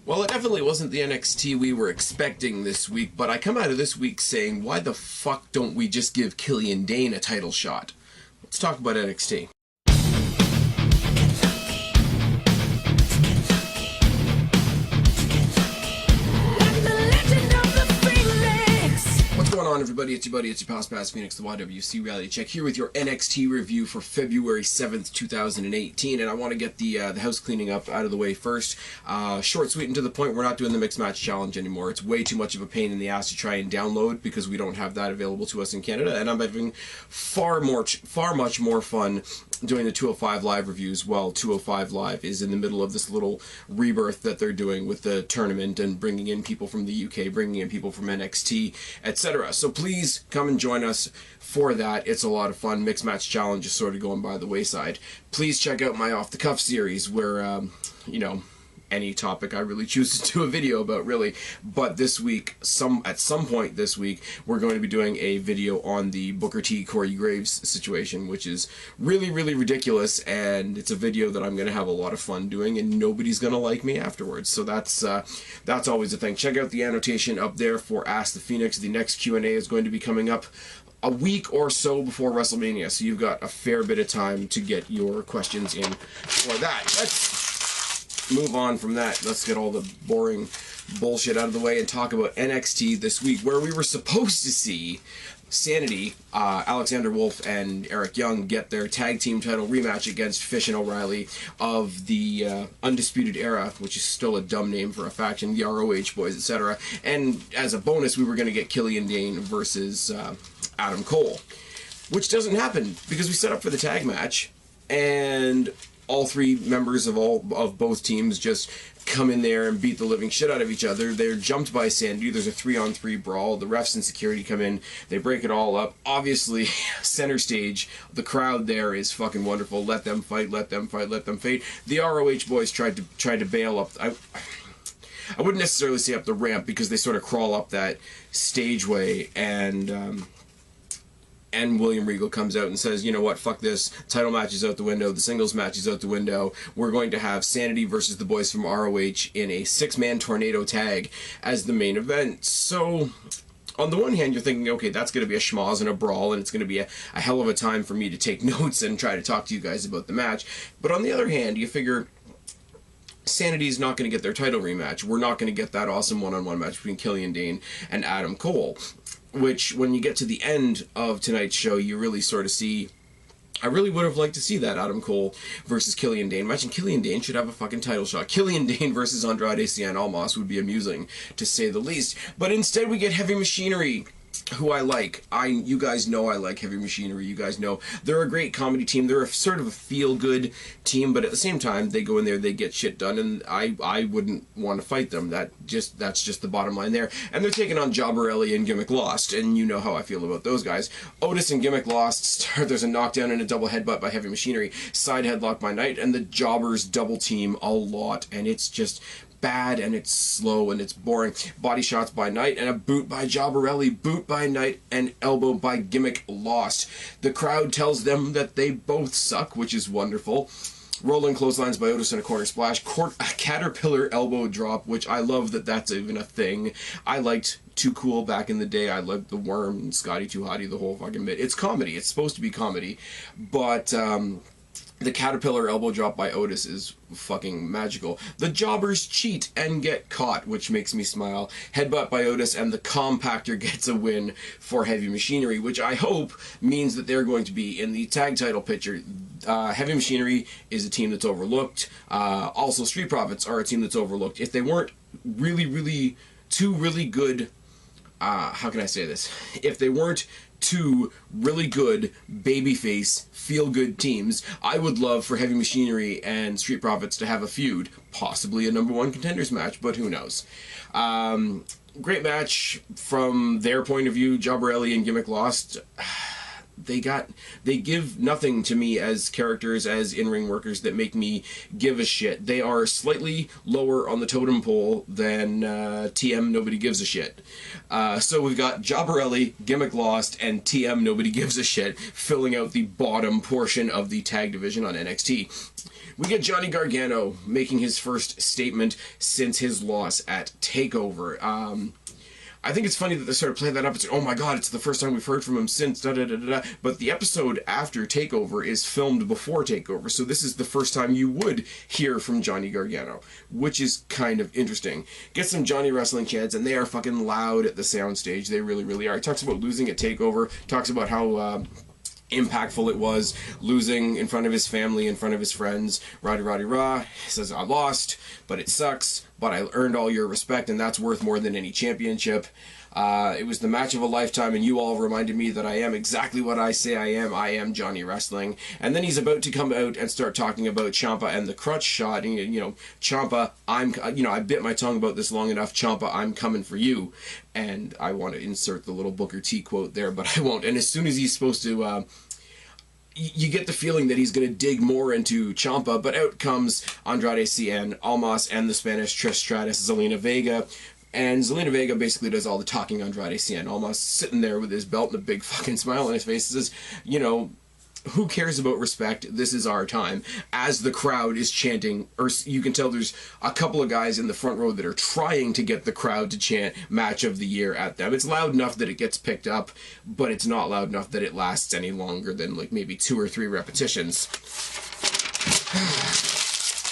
Well, it definitely wasn't the NXT we were expecting this week, but I come out of this week saying, why the fuck don't we just give Killian Dane a title shot? Let's talk about NXT. What's going on, everybody? It's your buddy, it's your pal Spaz Phoenix, the YWC Reality Check, here with your NXT review for February 7th, 2018, and I want to get the house cleaning up out of the way first. Short, sweet, and to the point. We're not doing the Mixed Match Challenge anymore. It's way too much of a pain in the ass to try and download because we don't have that available to us in Canada, and I'm having far much more fun doing the 205 Live reviews while 205 Live is in the middle of this little rebirth that they're doing with the tournament and bringing in people from the UK, bringing in people from NXT, etc. So please come and join us for that. It's a lot of fun. Mixed Match Challenge is sort of going by the wayside. Please check out my Off the Cuff series where, you know, any topic I really choose to do a video about, really. But this week, at some point this week, we're going to be doing a video on the Booker T. Corey Graves situation, which is really, really ridiculous, and it's a video that I'm going to have a lot of fun doing, and nobody's going to like me afterwards. So that's always a thing. Check out the annotation up there for Ask the Phoenix. The next Q&A is going to be coming up a week or so before WrestleMania, so you've got a fair bit of time to get your questions in for that. Let's move on from that. Let's get all the boring bullshit out of the way and talk about NXT this week, where we were supposed to see SAnitY, Alexander Wolf and Eric Young get their tag team title rematch against Fish and O'Reilly of the Undisputed Era, which is still a dumb name for a faction, the ROH Boys, etc. And as a bonus, we were going to get Killian Dane versus Adam Cole, which doesn't happen because we set up for the tag match, and all three members of both teams just come in there and beat the living shit out of each other. They're jumped by SAnitY. There's a 3-on-3 brawl. The refs and security come in. They break it all up. Obviously, center stage, the crowd there is fucking wonderful. Let them fight, let them fight, let them fight. The ROH boys tried to bail up. I wouldn't necessarily say up the ramp, because they sort of crawl up that stageway, and William Regal comes out and says, you know what, fuck this, title match is out the window, the singles match is out the window, we're going to have SAnitY versus the boys from ROH in a 6-man tornado tag as the main event. So on the one hand, you're thinking, okay, that's going to be a schmoz and a brawl, and it's going to be a hell of a time for me to take notes and try to talk to you guys about the match. But on the other hand, you figure SAnity's not going to get their title rematch. We're not going to get that awesome one-on-one match between Killian Dane and Adam Cole, which, when you get to the end of tonight's show, you really sort of see, I really would have liked to see that Adam Cole versus Killian Dane match, and Killian Dane should have a fucking title shot. Killian Dane versus Andrade Cien Almas would be amusing, to say the least. But instead we get Heavy Machinery, who I like. You guys know I like Heavy Machinery. You guys know they're a great comedy team. They're a sort of a feel-good team, but at the same time, they go in there, they get shit done, and I wouldn't want to fight them. That's just the bottom line there. And they're taking on Jobberelli and Gimmick Lost, and you know how I feel about those guys. Otis and Gimmick Lost, there's a knockdown and a double headbutt by Heavy Machinery, side headlock by Knight, and the Jobbers double team a lot, and it's just bad, and it's slow, and it's boring. Body shots by Knight, and a boot by Jobberelli, boot by Knight, and elbow by Gimmick Lost. The crowd tells them that they both suck, which is wonderful. Rolling clotheslines by Otis and a corner splash. A caterpillar elbow drop, which I love that that's even a thing. I liked Too Cool back in the day. I loved The Worm and Scotty 2 Hotty, the whole fucking bit. It's comedy. It's supposed to be comedy, but the caterpillar elbow drop by Otis is fucking magical. The Jobbers cheat and get caught, which makes me smile. Headbutt by Otis, and the Compactor gets a win for Heavy Machinery, which I hope means that they're going to be in the tag title picture. Heavy Machinery is a team that's overlooked. Also, Street Profits are a team that's overlooked. If they weren't two really good, how can I say this? If they weren't two really good babyface feel-good teams, I would love for Heavy Machinery and Street Profits to have a feud, possibly a #1 contenders match, but who knows. Great match from their point of view. Jobberelli and Gimmick Lost, they give nothing to me as characters, as in-ring workers that make me give a shit. They are slightly lower on the totem pole than TM Nobody Gives a Shit. So we've got Jobberelli, Gimmick Lost, and TM Nobody Gives a Shit filling out the bottom portion of the tag division on NXT. We get Johnny Gargano making his first statement since his loss at TakeOver. I think it's funny that they sort of play that up and say, oh my god, it's the first time we've heard from him since da-da-da-da-da. But the episode after TakeOver is filmed before TakeOver, so this is the first time you would hear from Johnny Gargano, which is kind of interesting. Get some Johnny Wrestling chants, and they are fucking loud at the soundstage. They really, really are. He talks about losing at TakeOver, talks about how impactful it was, losing in front of his family, in front of his friends. Roddy Rah. He says, I lost, but it sucks, but I earned all your respect, and that's worth more than any championship. It was the match of a lifetime, and you all reminded me that I am exactly what I say I am. I am Johnny Wrestling. And then he's about to come out and start talking about Ciampa and the crutch shot. And, you know, Ciampa, I bit my tongue about this long enough. Ciampa, I'm coming for you. And I want to insert the little Booker T quote there, but I won't. And as soon as he's supposed to, you get the feeling that he's going to dig more into Ciampa, but out comes Andrade Cien, Almas, and the Spanish Trish Stratus, Zelina Vega. And Zelina Vega basically does all the talking. Andrade Cien, Almas sitting there with his belt and a big fucking smile on his face, says, you know, who cares about respect? This is our time. As the crowd is chanting, or you can tell there's a couple of guys in the front row that are trying to get the crowd to chant Match of the Year at them. It's loud enough that it gets picked up, but it's not loud enough that it lasts any longer than like maybe 2 or 3 repetitions.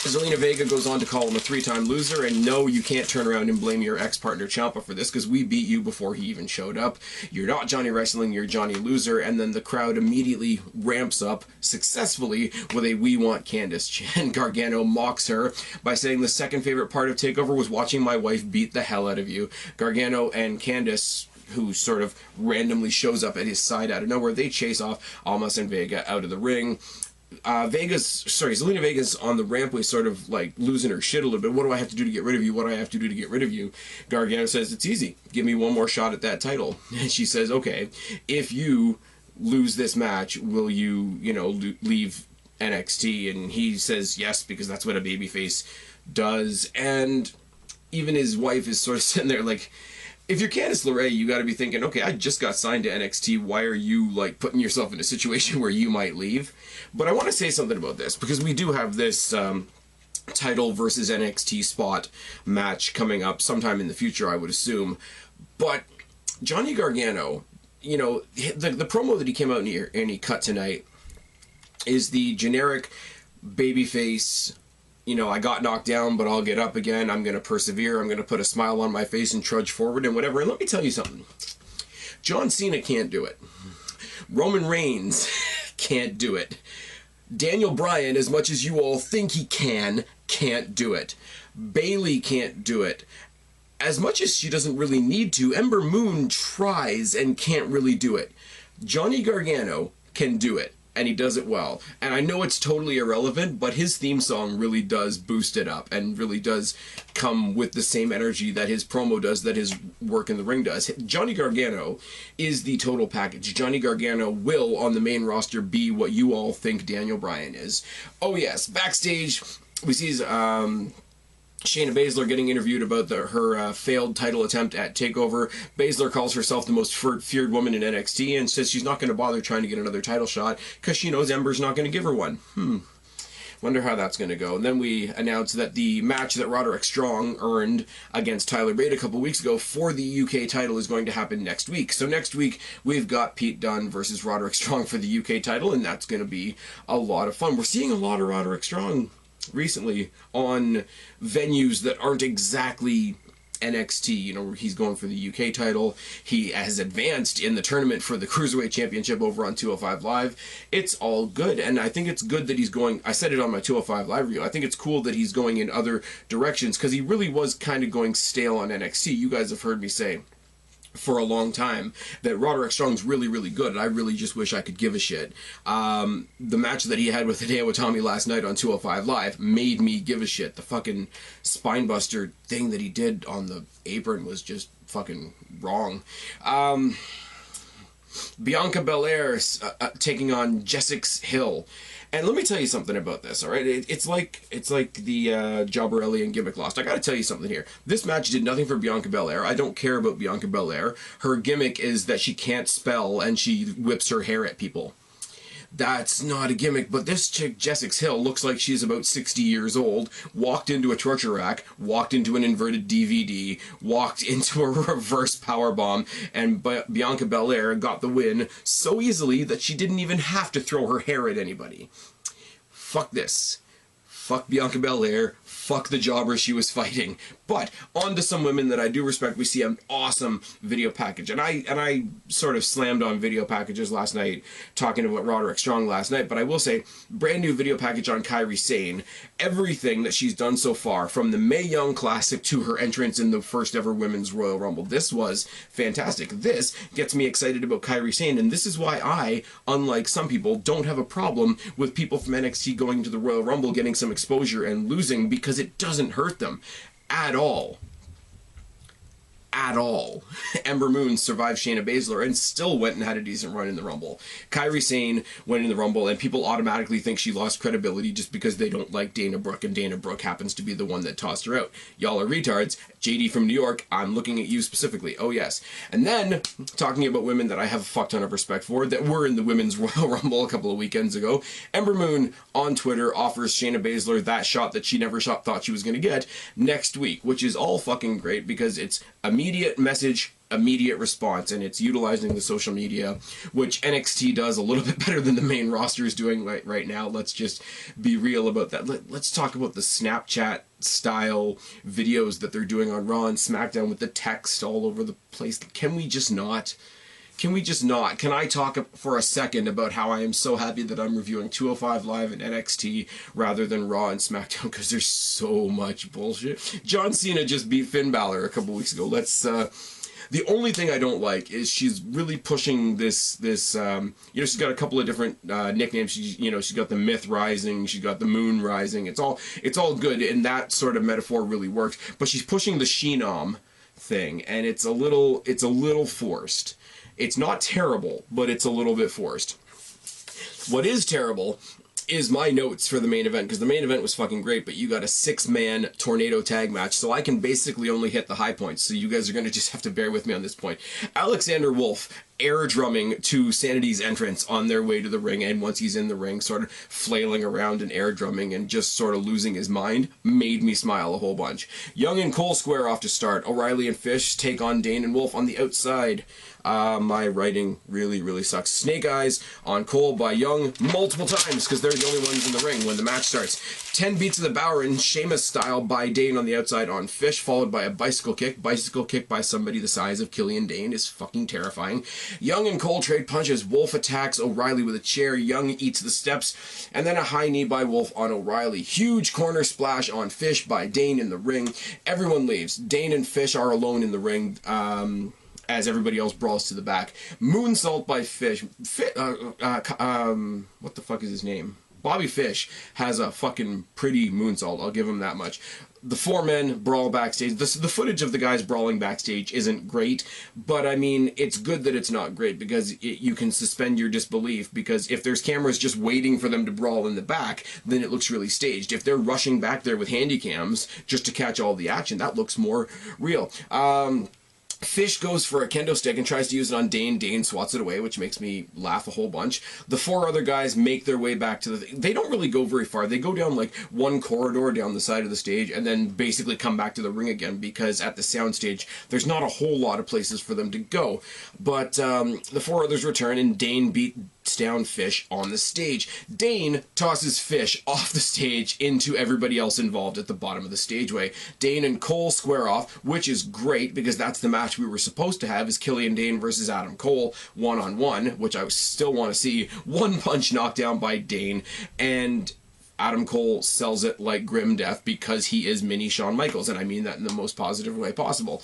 Zelina Vega goes on to call him a 3-time loser, and no, you can't turn around and blame your ex-partner Ciampa for this, because we beat you before he even showed up. You're not Johnny Wrestling, you're Johnny Loser. And then the crowd immediately ramps up successfully with a We Want Candice chant. Gargano mocks her by saying the second favorite part of TakeOver was watching my wife beat the hell out of you. Gargano and Candice, who sort of randomly shows up at his side out of nowhere, they chase off Almas and Vega out of the ring. Zelina Vega's on the rampway sort of like losing her shit a little bit. What do I have to do to get rid of you? What do I have to do to get rid of you? Gargano says, it's easy. Give me one more shot at that title. And she says, okay, if you lose this match, will you, leave NXT? And he says yes, because that's what a babyface does. And even his wife is sort of sitting there like, if you're Candice LeRae, you got to be thinking, okay, I just got signed to NXT. Why are you, like, putting yourself in a situation where you might leave? But I want to say something about this, because we do have this title versus NXT spot match coming up sometime in the future, I would assume. But Johnny Gargano, the promo that he came out and he cut tonight is the generic babyface, I got knocked down, but I'll get up again. I'm going to persevere. I'm going to put a smile on my face and trudge forward and whatever. And let me tell you something. John Cena can't do it. Roman Reigns can't do it. Daniel Bryan, as much as you all think he can't do it. Bayley can't do it. As much as she doesn't really need to, Ember Moon tries and can't really do it. Johnny Gargano can do it. And he does it well. And I know it's totally irrelevant, but his theme song really does boost it up and really does come with the same energy that his promo does, that his work in the ring does. Johnny Gargano is the total package. Johnny Gargano will, on the main roster, be what you all think Daniel Bryan is. Oh yes, backstage, we see Shayna Baszler getting interviewed about her failed title attempt at TakeOver. Baszler calls herself the most feared woman in NXT and says she's not going to bother trying to get another title shot because she knows Ember's not going to give her one. Wonder how that's going to go. And then we announce that the match that Roderick Strong earned against Tyler Bate a couple weeks ago for the UK title is going to happen next week. So next week, we've got Pete Dunne versus Roderick Strong for the UK title, and that's going to be a lot of fun. We're seeing a lot of Roderick Strong recently on venues that aren't exactly NXT. He's going for the UK title. He has advanced in the tournament for the Cruiserweight Championship over on 205 Live. It's all good, and I think it's good that he's going, I said it on my 205 Live review, I think it's cool that he's going in other directions, because he really was kind of going stale on NXT. You guys have heard me say for a long time that Roderick Strong's really, really good, and I really just wish I could give a shit. The match that he had with Hideo Itami last night on 205 Live made me give a shit. The fucking spinebuster thing that he did on the apron was just fucking wrong. Bianca Belair taking on Jessica Hill. And let me tell you something about this, all right? It's like the Jobberelli and Gimmick lost. I gotta tell you something here. This match did nothing for Bianca Belair. I don't care about Bianca Belair. Her gimmick is that she can't spell and she whips her hair at people. That's not a gimmick, but this chick, Jessica Hill, looks like she's about 60 years old, walked into a torture rack, walked into an inverted DVD, walked into a reverse powerbomb, and Bianca Belair got the win so easily that she didn't even have to throw her hair at anybody. Fuck this. Fuck Bianca Belair. Fuck the jobber she was fighting. But on to some women that I do respect. We see an awesome video package, and I sort of slammed on video packages last night, talking about Roderick Strong last night. But I will say, brand new video package on Kairi Sane. Everything that she's done so far, from the Mae Young Classic to her entrance in the first ever Women's Royal Rumble, this was fantastic. This gets me excited about Kairi Sane, and this is why I, unlike some people, don't have a problem with people from NXT going to the Royal Rumble, getting some exposure and losing, because it doesn't hurt them at all. At all. Ember Moon survived Shayna Baszler and still went and had a decent run in the Rumble. Kairi Sane went in the Rumble, and people automatically think she lost credibility just because they don't like Dana Brooke, and Dana Brooke happens to be the one that tossed her out. Y'all are retards. JD from New York, I'm looking at you specifically. Oh yes. And then, talking about women that I have a fuck ton of respect for, that were in the Women's Royal Rumble a couple of weekends ago, Ember Moon on Twitter offers Shayna Baszler that shot that she never thought she was going to get next week, which is all fucking great because it's immediate message, immediate response, and it's utilizing the social media, which NXT does a little bit better than the main roster is doing right now. Let's just be real about that. Let's talk about the Snapchat style videos that they're doing on Raw and SmackDown with the text all over the place. Can we just not? Can we just not? Can I talk for a second about how I am so happy that I'm reviewing 205 Live and NXT rather than Raw and SmackDown, because there's so much bullshit. John Cena just beat Finn Balor a couple weeks ago. The only thing I don't like is she's really pushing this she's got a couple of different nicknames. She's got the Myth Rising, she's got the Moon Rising. It's all good, and that sort of metaphor really works. But she's pushing the Sheenom thing, and it's a little forced. It's not terrible, but it's a little bit forced. What is terrible is my notes for the main event, because the main event was fucking great, but you got a 6-man tornado tag match, so I can basically only hit the high points, so you guys are going to just have to bear with me on this point. Alexander Wolf air drumming to SAnitY's entrance on their way to the ring, and once he's in the ring, sort of flailing around and air drumming and just sort of losing his mind, made me smile a whole bunch. Young and Cole square off to start. O'Reilly and Fish take on Dane and Wolf on the outside. My writing really, really sucks. Snake Eyes on Cole by Young multiple times, because they're the only ones in the ring when the match starts. 10 beats of the Bower in Sheamus style by Dane on the outside on Fish, followed by a bicycle kick. Bicycle kick by somebody the size of Killian Dane is fucking terrifying. Young and Cole trade punches. Wolf attacks O'Reilly with a chair. Young eats the steps, and then a high knee by Wolf on O'Reilly. Huge corner splash on Fish by Dane in the ring. Everyone leaves. Dane and Fish are alone in the ring. As everybody else brawls to the back. Moonsault by Fish. What the fuck is his name? Bobby Fish has a fucking pretty moonsault, I'll give him that much. The 4 men brawl backstage. The footage of the guys brawling backstage isn't great, but I mean, it's good that it's not great, because you can suspend your disbelief, because if there's cameras just waiting for them to brawl in the back, then it looks really staged. If they're rushing back there with handy cams just to catch all the action, that looks more real. Fish goes for a kendo stick and tries to use it on Dane. Dane swats it away, which makes me laugh a whole bunch. The 4 other guys make their way back to they don't really go very far. They go down like one corridor down the side of the stage and then basically come back to the ring again, because at the soundstage there's not a whole lot of places for them to go. But the 4 others return, and Dane beats down Fish on the stage. Dane tosses Fish off the stage into everybody else involved at the bottom of the stageway. Dane and Cole square off, which is great, because that's the match we were supposed to have, is Killian Dane versus Adam Cole one-on-one, which I still want to see. One punch knockdown by Dane, and Adam Cole sells it like grim death, because he is mini Shawn Michaels, and I mean that in the most positive way possible.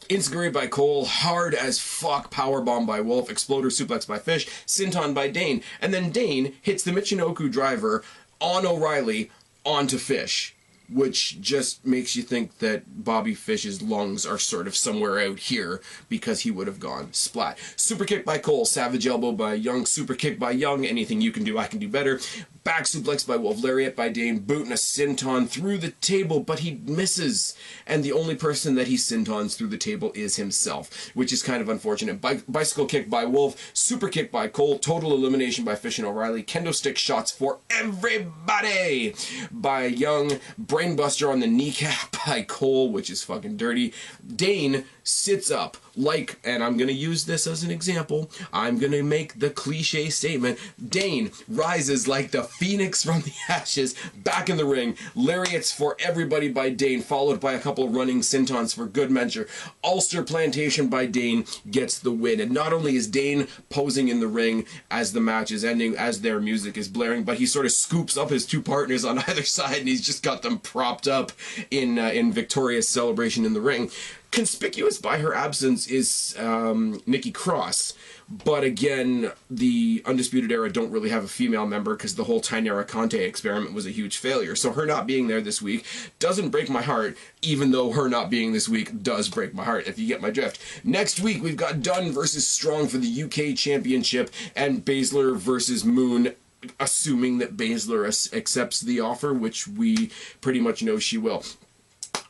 Insecurity by Cole, hard as fuck powerbomb by Wolf, exploder suplex by Fish, senton by Dane, and then Dane hits the Michinoku driver on O'Reilly onto Fish. which just makes you think that Bobby Fish's lungs are sort of somewhere out here, because he would have gone splat. Super kick by Cole, savage elbow by Young, super kick by Young, anything you can do, I can do better. Back suplex by Wolf, lariat by Dane, boot and a senton through the table, but he misses. And the only person that he sentons through the table is himself, which is kind of unfortunate. Bicycle kick by Wolf, super kick by Cole, total elimination by Fish and O'Reilly, kendo stick shots for everybody by Young, brainbuster on the kneecap by Cole, which is fucking dirty. Dane sits up like, and I'm going to use this as an example, I'm going to make the cliche statement, Dane rises like the phoenix from the ashes, back in the ring, lariats for everybody by Dane, followed by a couple running sentons for good measure. Ulster Plantation by Dane gets the win, and not only is Dane posing in the ring as the match is ending, as their music is blaring, but he sort of scoops up his two partners on either side, and he's just got them propped up in victorious celebration in the ring. Conspicuous by her absence is Nikki Cross, but again, the Undisputed Era don't really have a female member because the whole Tainara Conte experiment was a huge failure. So her not being there this week doesn't break my heart, even though her not being this week does break my heart, if you get my drift. Next week, we've got Dunn versus Strong for the UK Championship, and Baszler versus Moon, assuming that Baszler accepts the offer, which we pretty much know she will.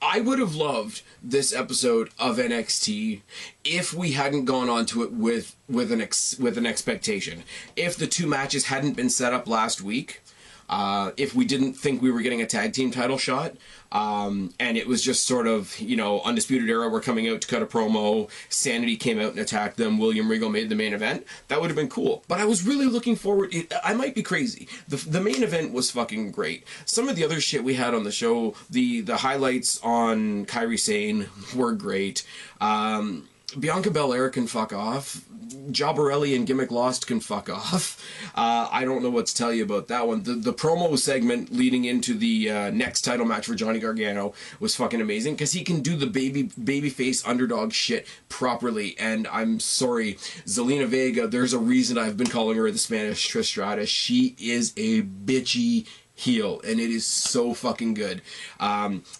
I would have loved this episode of NXT if we hadn't gone on to it with an expectation. If the two matches hadn't been set up last week, if we didn't think we were getting a tag team title shot, and it was just sort of, you know, Undisputed Era were coming out to cut a promo, SAnitY came out and attacked them, William Regal made the main event, that would have been cool. But I was really looking forward, I might be crazy, the main event was fucking great. Some of the other shit we had on the show, the highlights on Kairi Sane were great. Bianca Belair can fuck off. Jobberelli and Gimmick Lost can fuck off. I don't know what to tell you about that one. The promo segment leading into the next title match for Johnny Gargano was fucking amazing, because he can do the babyface underdog shit properly. And I'm sorry, Zelina Vega, there's a reason I've been calling her the Spanish Trish Stratus. She is a bitchy heel, and it is so fucking good.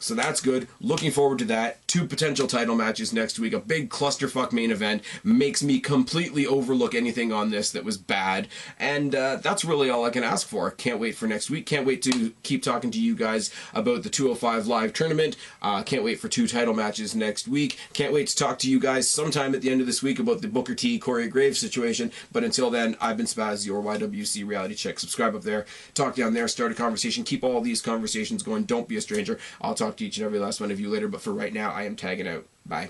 So that's good. Looking forward to that. 2 potential title matches next week. A big clusterfuck main event. Makes me completely overlook anything on this that was bad. And that's really all I can ask for. Can't wait for next week. Can't wait to keep talking to you guys about the 205 Live tournament. Can't wait for 2 title matches next week. Can't wait to talk to you guys sometime at the end of this week about the Booker T, Corey Graves situation. But until then, I've been Spaz, your YWC reality check. Subscribe up there. Talk down there. Start a conversation. Keep all these conversations going. Don't be a stranger. I'll talk to each and every last one of you later, but for right now, I am tagging out. Bye.